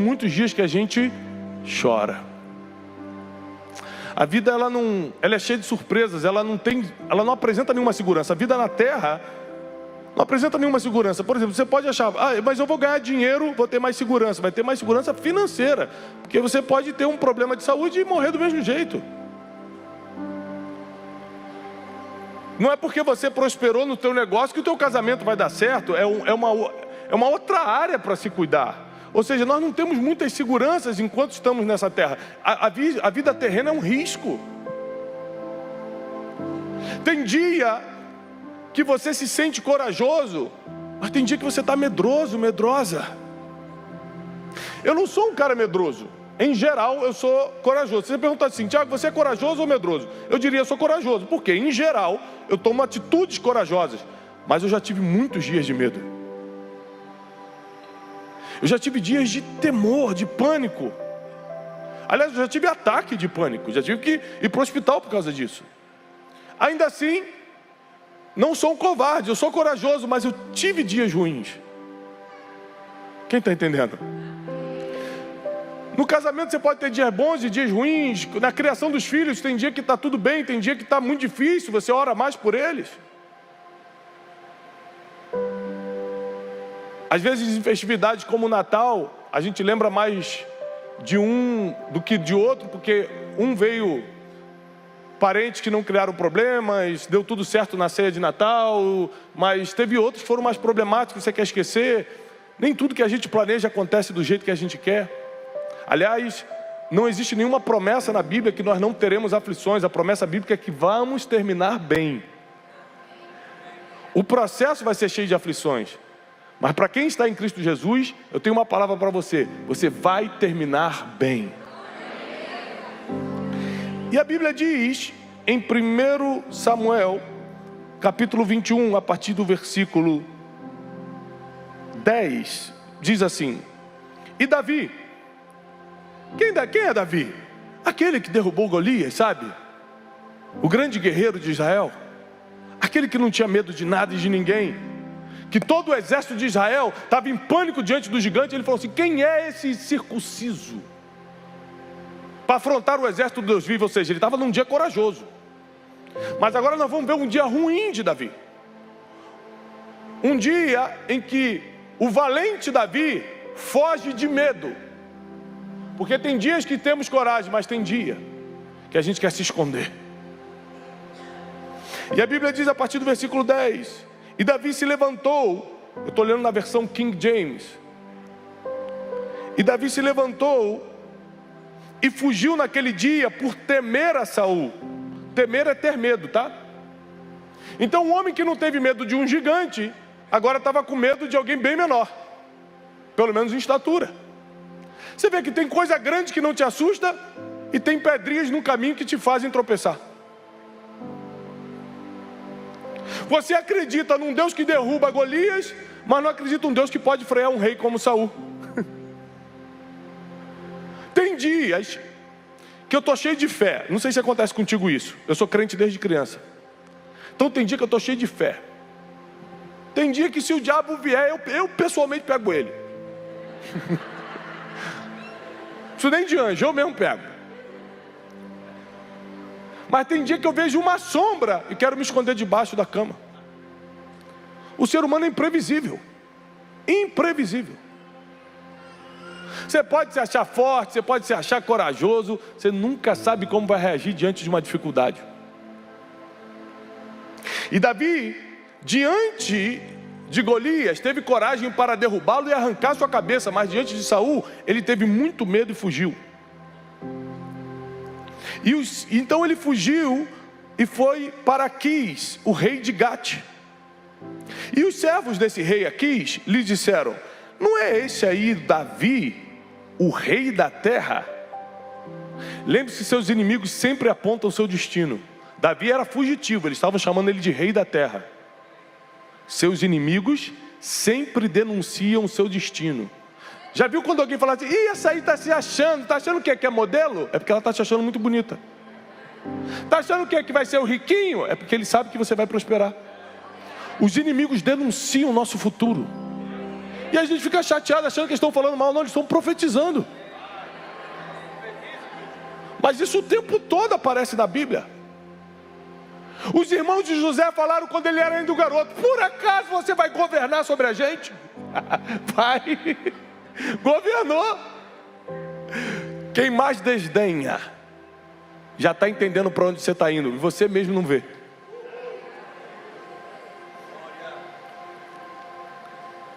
muitos dias que a gente chora. A vida ela é cheia de surpresas, ela não apresenta nenhuma segurança. A vida na terra não apresenta nenhuma segurança. Por exemplo, você pode achar, mas eu vou ganhar dinheiro, vou ter mais segurança. Vai ter mais segurança financeira, porque você pode ter um problema de saúde e morrer do mesmo jeito. Não é porque você prosperou no teu negócio que o teu casamento vai dar certo. É uma outra área para se cuidar. Ou seja, nós não temos muitas seguranças enquanto estamos nessa terra. A vida terrena é um risco. Tem dia que você se sente corajoso, mas tem dia que você está medroso, medrosa. Eu não sou um cara medroso. Em geral, eu sou corajoso. Você pergunta assim, Tiago, você é corajoso ou medroso? Eu diria, eu sou corajoso. Por quê? Em geral, eu tomo atitudes corajosas. Mas eu já tive muitos dias de medo. Eu já tive dias de temor, de pânico. Aliás, eu já tive ataque de pânico. Já tive que ir para o hospital por causa disso. Ainda assim, não sou um covarde, eu sou corajoso, mas eu tive dias ruins. Quem está entendendo? No casamento você pode ter dias bons e dias ruins. Na criação dos filhos tem dia que está tudo bem, tem dia que está muito difícil, você ora mais por eles. Às vezes em festividades como o Natal, a gente lembra mais de um do que de outro, porque um veio parentes que não criaram problemas, deu tudo certo na ceia de Natal, mas teve outros que foram mais problemáticos, você quer esquecer. Nem tudo que a gente planeja acontece do jeito que a gente quer. Aliás, não existe nenhuma promessa na Bíblia que nós não teremos aflições. A promessa bíblica é que vamos terminar bem. O processo vai ser cheio de aflições. Mas para quem está em Cristo Jesus, eu tenho uma palavra para você. Você vai terminar bem. E a Bíblia diz, em 1 Samuel, capítulo 21, a partir do versículo 10, diz assim: E Davi, quem é Davi? Aquele que derrubou Golias, sabe? O grande guerreiro de Israel. Aquele que não tinha medo de nada e de ninguém. Que todo o exército de Israel estava em pânico diante do gigante. Ele falou assim, quem é esse circunciso para afrontar o exército do Deus vivo? Ou seja, ele estava num dia corajoso. Mas agora nós vamos ver um dia ruim de Davi. Um dia em que o valente Davi foge de medo. Porque tem dias que temos coragem, mas tem dia que a gente quer se esconder. E a Bíblia diz a partir do versículo 10: E Davi se levantou, eu estou lendo na versão King James. E Davi se levantou e fugiu naquele dia por temer a Saul. Temer é ter medo, tá? Então um homem que não teve medo de um gigante, agora estava com medo de alguém bem menor. Pelo menos em estatura. Você vê que tem coisa grande que não te assusta e tem pedrinhas no caminho que te fazem tropeçar. Você acredita num Deus que derruba Golias, mas não acredita num Deus que pode frear um rei como Saul. Tem dias que eu estou cheio de fé. Não sei se acontece contigo isso. Eu sou crente desde criança. Então tem dia que eu estou cheio de fé. Tem dia que se o diabo vier, eu pessoalmente pego ele. Isso nem de anjo, eu mesmo pego. Mas tem dia que eu vejo uma sombra e quero me esconder debaixo da cama. O ser humano é imprevisível. Imprevisível. Você pode se achar forte, você pode se achar corajoso, você nunca sabe como vai reagir diante de uma dificuldade. E Davi, diante de Golias, teve coragem para derrubá-lo e arrancar sua cabeça, mas diante de Saul, ele teve muito medo e fugiu. Então ele fugiu e foi para Aquis, o rei de Gate. E os servos desse rei Aquis lhe disseram: não é esse aí Davi, o rei da terra? Lembre-se, seus inimigos sempre apontam o seu destino. Davi era fugitivo, eles estavam chamando ele de rei da terra. Seus inimigos sempre denunciam o seu destino. Já viu quando alguém fala assim, essa aí está se achando, está achando que é modelo? É porque ela está te achando muito bonita. Está achando que vai ser o riquinho? É porque ele sabe que você vai prosperar. Os inimigos denunciam o nosso futuro. E a gente fica chateado achando que eles estão falando mal. Não, eles estão profetizando. Mas isso o tempo todo aparece na Bíblia. Os irmãos de José falaram quando ele era ainda um garoto: por acaso você vai governar sobre a gente? Vai. Governou. Quem mais desdenha já está entendendo para onde você está indo, e você mesmo não vê.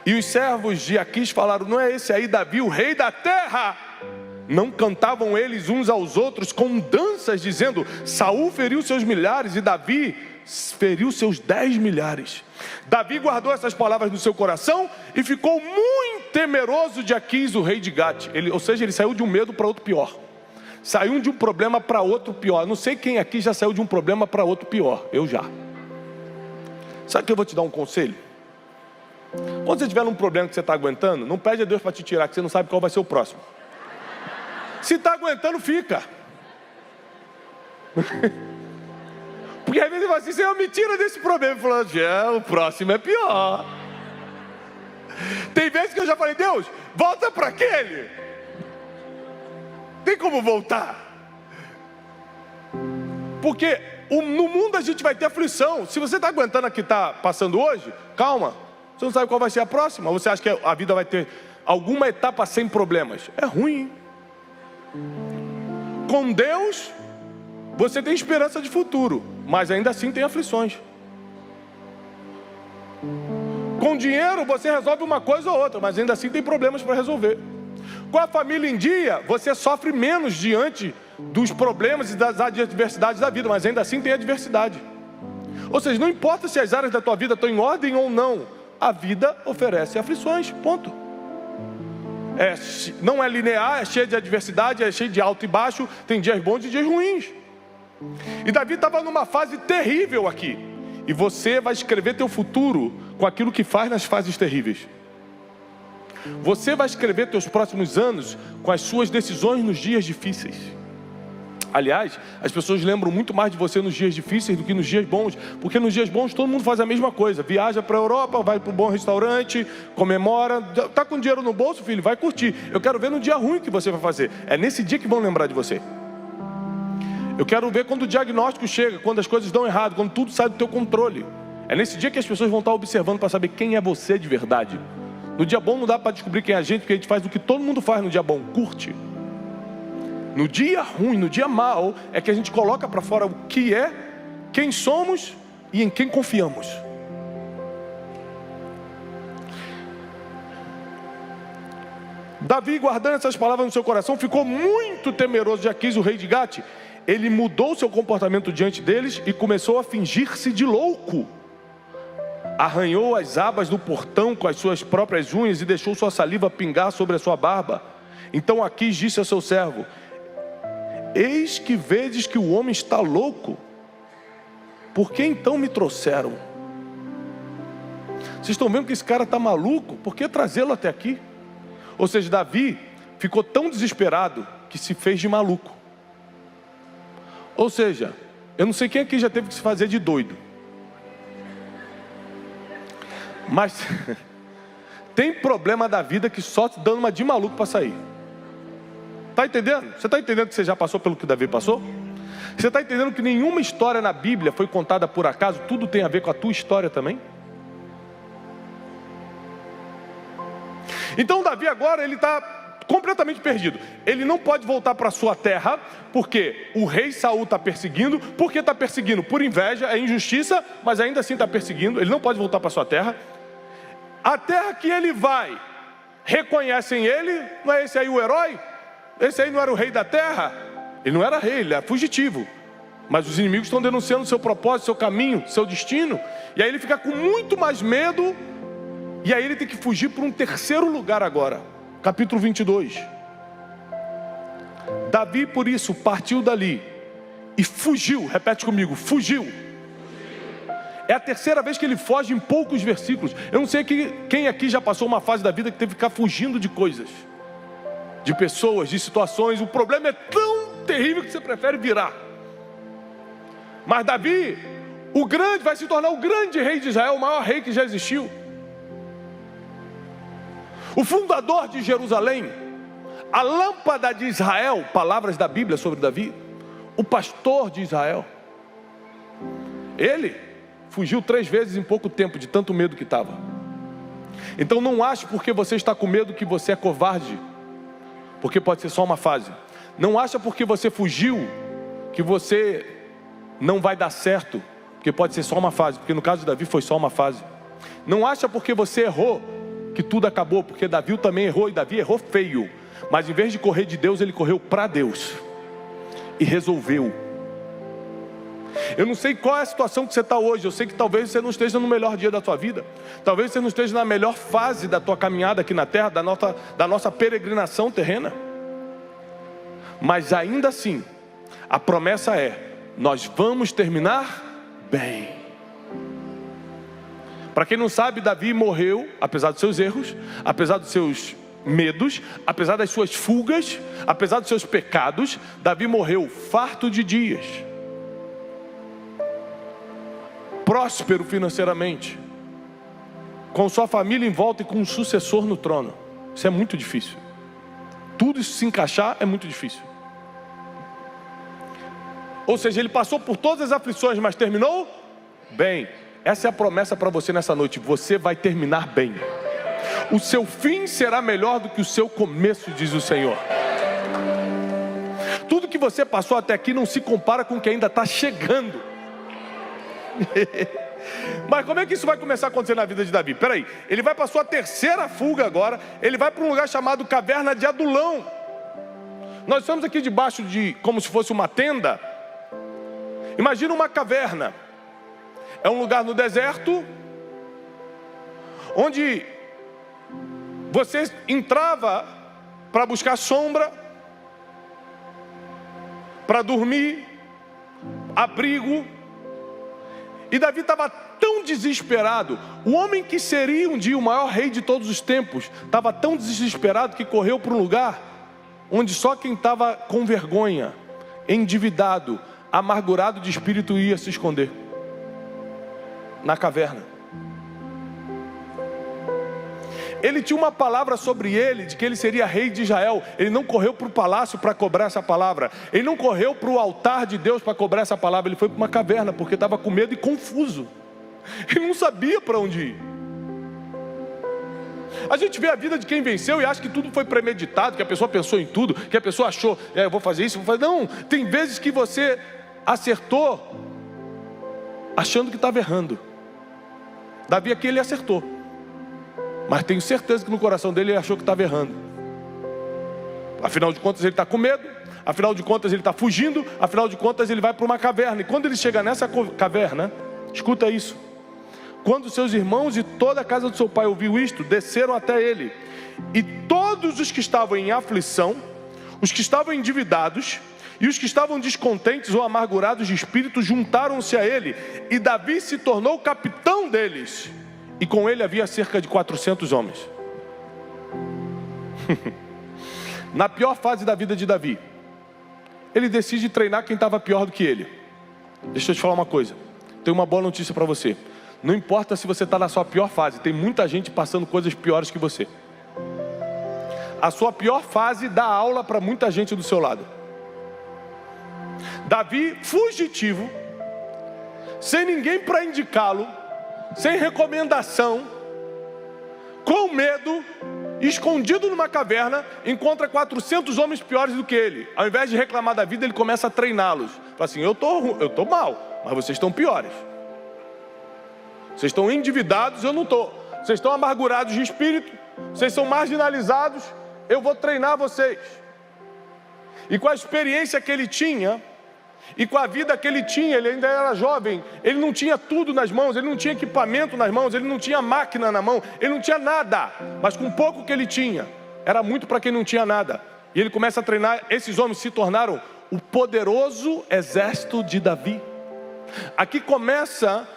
E os servos de Aquis falaram: não é esse aí Davi, o rei da terra? Não cantavam eles uns aos outros com danças, dizendo: Saul feriu seus milhares e Davi feriu seus 10 milhares. Davi guardou essas palavras no seu coração e ficou muito temeroso de Aquis, o rei de Gate. Ou seja, ele saiu de um medo para outro pior. Saiu de um problema para outro pior. Não sei quem aqui já saiu de um problema para outro pior. Eu já. Sabe que eu vou te dar um conselho? Quando você tiver um problema que você está aguentando, não pede a Deus para te tirar, que você não sabe qual vai ser o próximo. Se está aguentando, fica. Porque às vezes você fala assim: Senhor, me tira desse problema. Falando: o próximo é pior. Tem vezes que eu já falei: Deus, volta para aquele. Tem como voltar? Porque no mundo a gente vai ter aflição. Se você está aguentando a que está passando hoje, calma. Você não sabe qual vai ser a próxima. Você acha que a vida vai ter alguma etapa sem problemas? É ruim, hein? Com Deus, você tem esperança de futuro, mas ainda assim tem aflições. Com dinheiro, você resolve uma coisa ou outra, mas ainda assim tem problemas para resolver. Com a família em dia, você sofre menos diante dos problemas e das adversidades da vida, mas ainda assim tem adversidade. Ou seja, não importa se as áreas da tua vida estão em ordem ou não, a vida oferece aflições, ponto. Não é linear, é cheio de adversidade, é cheio de alto e baixo, tem dias bons e dias ruins. E Davi estava numa fase terrível aqui. E você vai escrever teu futuro com aquilo que faz nas fases terríveis. Você vai escrever teus próximos anos com as suas decisões nos dias difíceis. Aliás, as pessoas lembram muito mais de você nos dias difíceis do que nos dias bons, porque nos dias bons todo mundo faz a mesma coisa: viaja para a Europa, vai para um bom restaurante, comemora, está com dinheiro no bolso, filho, vai curtir. Eu quero ver no dia ruim que você vai fazer. É nesse dia que vão lembrar de você. Eu quero ver quando o diagnóstico chega, quando as coisas dão errado, quando tudo sai do teu controle. É nesse dia que as pessoas vão estar observando para saber quem é você de verdade. No dia bom não dá para descobrir quem é a gente, porque a gente faz o que todo mundo faz no dia bom: curte. No dia ruim, no dia mau, é que a gente coloca para fora o que é, quem somos e em quem confiamos. Davi, guardando essas palavras no seu coração, ficou muito temeroso de Aquis, o rei de Gate. Ele mudou seu comportamento diante deles e começou a fingir-se de louco. Arranhou as abas do portão com as suas próprias unhas e deixou sua saliva pingar sobre a sua barba. Então Aquis disse a seu servo: eis que vedes que o homem está louco. Por que então me trouxeram? Vocês estão vendo que esse cara está maluco? Por que trazê-lo até aqui? Ou seja, Davi ficou tão desesperado que se fez de maluco. Ou seja, eu não sei quem aqui já teve que se fazer de doido, mas tem problema da vida que só te dando uma de maluco para sair. Está entendendo? Você está entendendo que você já passou pelo que Davi passou? Você está entendendo que nenhuma história na Bíblia foi contada por acaso? Tudo tem a ver com a tua história também? Então Davi agora ele está completamente perdido. Ele não pode voltar para sua terra, porque o rei Saul está perseguindo. Por que está perseguindo? Por inveja, é injustiça, mas ainda assim está perseguindo. Ele não pode voltar para sua terra. A terra que ele vai, reconhecem ele. Não é esse aí o herói? Esse aí não era o rei da terra? Ele não era rei, ele era fugitivo. Mas os inimigos estão denunciando seu propósito, seu caminho, seu destino. E aí ele fica com muito mais medo. E aí ele tem que fugir para um terceiro lugar agora. Capítulo 22. Davi, por isso, partiu dali e fugiu. Repete comigo: fugiu. É a terceira vez que ele foge em poucos versículos. Eu não sei quem aqui já passou uma fase da vida que teve que ficar fugindo de coisas, de pessoas, de situações. O problema é tão terrível que você prefere virar. Mas Davi, o grande, vai se tornar o grande rei de Israel, o maior rei que já existiu. o fundador de Jerusalém, a lâmpada de Israel, palavras da Bíblia sobre Davi, o pastor de Israel. Ele fugiu 3 vezes em pouco tempo, de tanto medo que estava. Então não ache porque você está com medo que você é covarde, porque pode ser só uma fase. Não acha porque você fugiu que você não vai dar certo, porque pode ser só uma fase, porque no caso de Davi foi só uma fase. Não acha porque você errou que tudo acabou, porque Davi também errou, e Davi errou feio. Mas em vez de correr de Deus, ele correu para Deus e resolveu. Eu não sei qual é a situação que você está hoje. Eu sei que talvez você não esteja no melhor dia da sua vida. Talvez você não esteja na melhor fase da tua caminhada aqui na terra, da nossa peregrinação terrena. Mas ainda assim, a promessa é: nós vamos terminar bem. Para quem não sabe, Davi morreu, apesar dos seus erros, apesar dos seus medos, apesar das suas fugas, apesar dos seus pecados. Davi morreu farto de dias, próspero financeiramente, com sua família em volta e com um sucessor no trono. Isso é muito difícil. Tudo isso se encaixar é muito difícil. Ou seja, ele passou por todas as aflições, mas terminou bem. Essa é a promessa para você nessa noite: você vai terminar bem. O seu fim será melhor do que o seu começo, diz o Senhor. Tudo que você passou até aqui não se compara com o que ainda está chegando. Mas como é que isso vai começar a acontecer na vida de Davi? Peraí, ele vai para a sua terceira fuga agora. Ele vai para um lugar chamado Caverna de Adulão. Nós estamos aqui debaixo de, como se fosse uma tenda. Imagina uma caverna. É um lugar no deserto, onde você entrava para buscar sombra, para dormir, abrigo. E Davi estava tão desesperado. O homem que seria um dia o maior rei de todos os tempos estava tão desesperado que correu para um lugar onde só quem estava com vergonha, endividado, amargurado de espírito ia se esconder. Na caverna. Ele tinha uma palavra sobre ele, de que ele seria rei de Israel. Ele não correu para o palácio para cobrar essa palavra. Ele não correu para o altar de Deus para cobrar essa palavra. Ele foi para uma caverna, porque estava com medo e confuso. Ele não sabia para onde ir. A gente vê a vida de quem venceu e acha que tudo foi premeditado, que a pessoa pensou em tudo, que a pessoa achou, eu vou fazer isso, vou fazer... Não, tem vezes que você acertou achando que estava errando. Davi aqui ele acertou, mas tenho certeza que no coração dele ele achou que estava errando. Afinal de contas ele está com medo, afinal de contas ele está fugindo, afinal de contas ele vai para uma caverna. E quando ele chega nessa caverna, escuta isso: quando seus irmãos e toda a casa do seu pai ouviu isto, desceram até ele, e todos os que estavam em aflição, os que estavam endividados e os que estavam descontentes ou amargurados de espírito juntaram-se a ele, e Davi se tornou capitão deles, e com ele havia cerca de 400 homens. Na pior fase da vida de Davi, ele decide treinar quem estava pior do que ele. Deixa eu te falar uma coisa, tenho uma boa notícia para você. Não importa se você está na sua pior fase, tem muita gente passando coisas piores que você. A sua pior fase dá aula para muita gente do seu lado. Davi, fugitivo, sem ninguém para indicá-lo, sem recomendação, com medo, escondido numa caverna, encontra 400 homens piores do que ele. Ao invés de reclamar da vida, ele começa a treiná-los. Fala assim: eu tô mal, mas vocês estão piores. Vocês estão endividados, eu não estou. Vocês estão amargurados de espírito, vocês são marginalizados, eu vou treinar vocês. E com a experiência que ele tinha, e com a vida que ele tinha, ele ainda era jovem, ele não tinha tudo nas mãos, ele não tinha equipamento nas mãos, ele não tinha máquina na mão, ele não tinha nada. Mas com pouco que ele tinha, era muito para quem não tinha nada. E ele começa a treinar. Esses homens se tornaram o poderoso exército de Davi. Aqui começa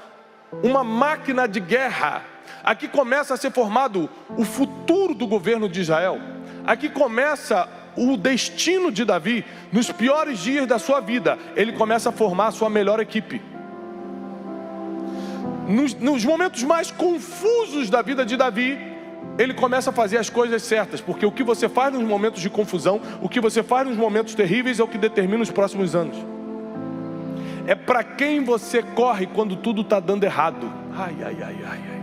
uma máquina de guerra. Aqui começa a ser formado o futuro do governo de Israel. Aqui começa o destino de Davi. Nos piores dias da sua vida, ele começa a formar a sua melhor equipe. Nos momentos mais confusos da vida de Davi, ele começa a fazer as coisas certas, porque o que você faz nos momentos de confusão, o que você faz nos momentos terríveis é o que determina os próximos anos. É para quem você corre quando tudo está dando errado. Ai, ai, ai, ai, ai.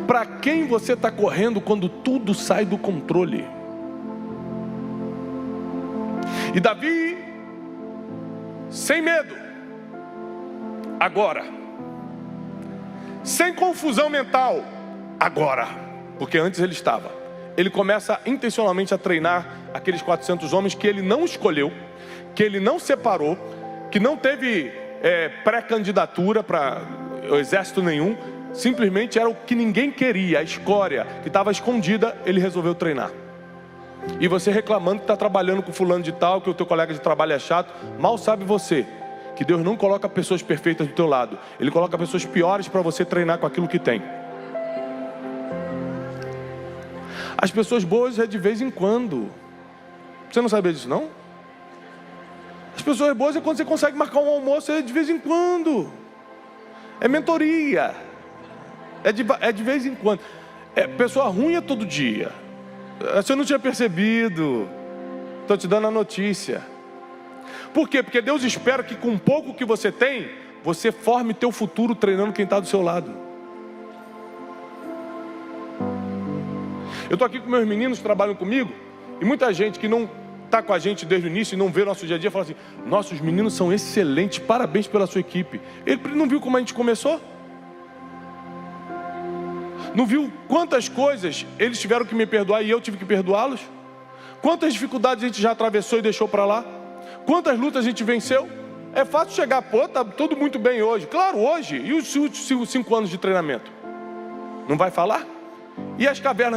Para quem você está correndo quando tudo sai do controle. E Davi, sem medo, agora, sem confusão mental, agora, porque antes ele estava. Ele começa intencionalmente a treinar aqueles 400 homens que ele não escolheu, que ele não separou, que não teve pré-candidatura para o exército nenhum, simplesmente era o que ninguém queria, a escória que estava escondida, ele resolveu treinar. E você reclamando que está trabalhando com fulano de tal, que o teu colega de trabalho é chato, mal sabe você que Deus não coloca pessoas perfeitas do teu lado, Ele coloca pessoas piores para você treinar com aquilo que tem. As pessoas boas é de vez em quando. Você não sabia disso, não? As pessoas boas é quando você consegue marcar um almoço, é de vez em quando. É mentoria. É de vez em quando. Pessoa ruim é todo dia. Você não tinha percebido. Estou te dando a notícia. Por quê? Porque Deus espera que com pouco que você tem, você forme teu futuro treinando quem está do seu lado. Eu estou aqui com meus meninos que trabalham comigo, e muita gente que não está com a gente desde o início e não vê o nosso dia a dia, fala assim: nossos meninos são excelentes, parabéns pela sua equipe. Ele não viu como a gente começou? Não viu quantas coisas eles tiveram que me perdoar e eu tive que perdoá-los? Quantas dificuldades a gente já atravessou e deixou para lá? Quantas lutas a gente venceu? É fácil chegar, pô, tá tudo muito bem hoje. Claro, hoje. E os últimos 5 anos de treinamento? Não vai falar? E as cavernas